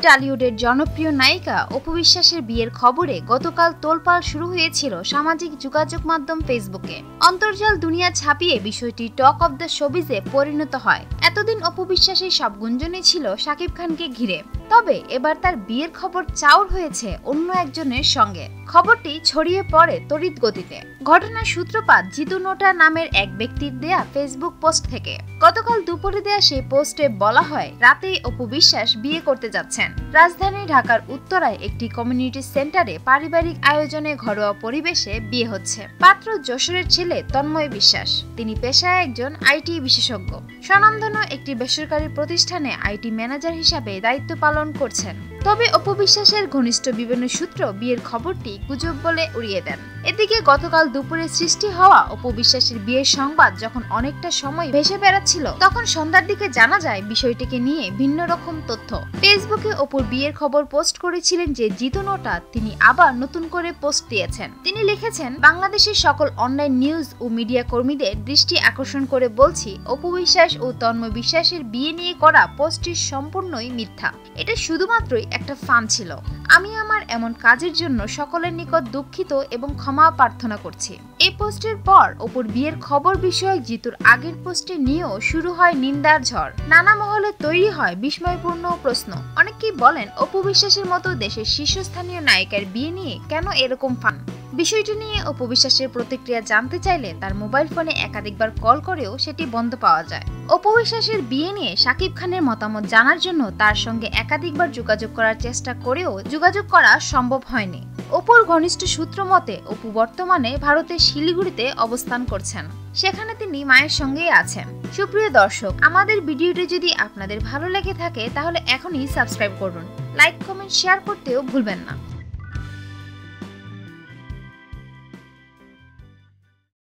টলিউডের জনপ্রিয় নায়িকা অপু বিশ্বাসের বিয়ের খবরে গতকাল তোলপাড় শুরু হয়েছিল সামাজিক যোগাযোগ মাধ্যম ফেসবুকে। অন্তর্জাল দুনিয়া ছাপিয়ে বিষয়টি টক অব দ্য শোবিজে পরিণত হয়। এতদিন অপু বিশ্বাসের সব গুঞ্জনই ছিল শাকিব খানকে ঘিরে, তবে এবার তার বিয়ের খবর চাউর হয়েছে অন্য একজনের সঙ্গে। খবরটি ছড়িয়ে পড়ে তড়িৎ গতিতে। ঘটনার সূত্রপাত জিতু নোটা নামের এক ব্যক্তির দেয়া ফেসবুক পোস্ট থেকে। গতকাল দুপুরে দেয়া সেই পোস্টে বলা হয়, রাতেই অপু বিশ্বাস বিয়ে করতে যাচ্ছেন। রাজধানী ঢাকার উত্তরায় একটি কমিউনিটি সেন্টারে পারিবারিক আয়োজনে ঘরোয়া পরিবেশে বিয়ে হচ্ছে। পাত্র যশোরের ছেলে তন্ময় বিশ্বাস। তিনি পেশায় একজন আইটি বিশেষজ্ঞ। স্বনামধন্য একটি বেসরকারি প্রতিষ্ঠানে আইটি ম্যানেজার হিসাবে দায়িত্ব পালন করছেন। তবে অপু বিশ্বাসের ঘনিষ্ঠ বিভিন্ন সূত্র বিয়ের খবরটি গুজব বলে উড়িয়ে দেন। এদিকে গতকাল দুপুরে সৃষ্টি হওয়া অপু বিশ্বাসের বিয়ের সংবাদ যখন অনেকটা সময় ভেসে বেড়াচ্ছিল, তখন সন্ধ্যার দিকে জানা যায় বিষয়টিকে নিয়ে ভিন্ন রকম তথ্য। ফেসবুকে অপুর বিয়ের খবর পোস্ট করেছিলেন যে জিতু নোটা, তিনি আবার নতুন করে পোস্ট দিয়েছেন। তিনি লিখেছেন, বাংলাদেশের সকল অনলাইন নিউজ ও মিডিয়া কর্মীদের দৃষ্টি আকর্ষণ করে বলছি, অপু বিশ্বাস ও তন্ময় বিশ্বাসের বিয়ে নিয়ে করা পোস্টটি সম্পূর্ণই মিথ্যা। এটা শুধুমাত্রই একটা ফান ছিল। আমি আমার এমন কাজের জন্য সকলের নিকট দুঃখিত এবং ক্ষমা প্রার্থনা করছি। এই পোস্টের পর অপুর বিয়ের খবর বিষয়ক জিতুর আগের পোস্টে নিয়েও শুরু হয় নিন্দার ঝড়। নানা মহলে তৈরি হয় বিস্ময়পূর্ণ প্রশ্ন। অনেকেই বলেন, অপু বিশ্বাসের মতো দেশের শীর্ষস্থানীয় নায়িকার বিয়ে নিয়ে কেন এরকম ফান? বিষয়টি নিয়ে অপু বিশ্বাসের প্রতিক্রিয়া জানতে চাইলে তার মোবাইল ফোনে একাধিকবার কল করেও সেটি বন্ধ পাওয়া যায়। অপু বিশ্বাসের বিয়ে নিয়ে শাকিব খানের মতামত জানার জন্য তার সঙ্গে একাধিকবার যোগাযোগ করার চেষ্টা করেও যোগাযোগ করা সম্ভব হয়নি। অপুর ঘনিষ্ঠ সূত্র মতে, অপু বর্তমানে ভারতের শিলিগুড়িতে অবস্থান করছেন। সেখানে তিনি মায়ের সঙ্গেই আছেন। সুপ্রিয় দর্শক, আমাদের ভিডিওটি যদি আপনাদের ভালো লেগে থাকে তাহলে এখনই সাবস্ক্রাইব করুন। লাইক, কমেন্ট, শেয়ার করতেও ভুলবেন না।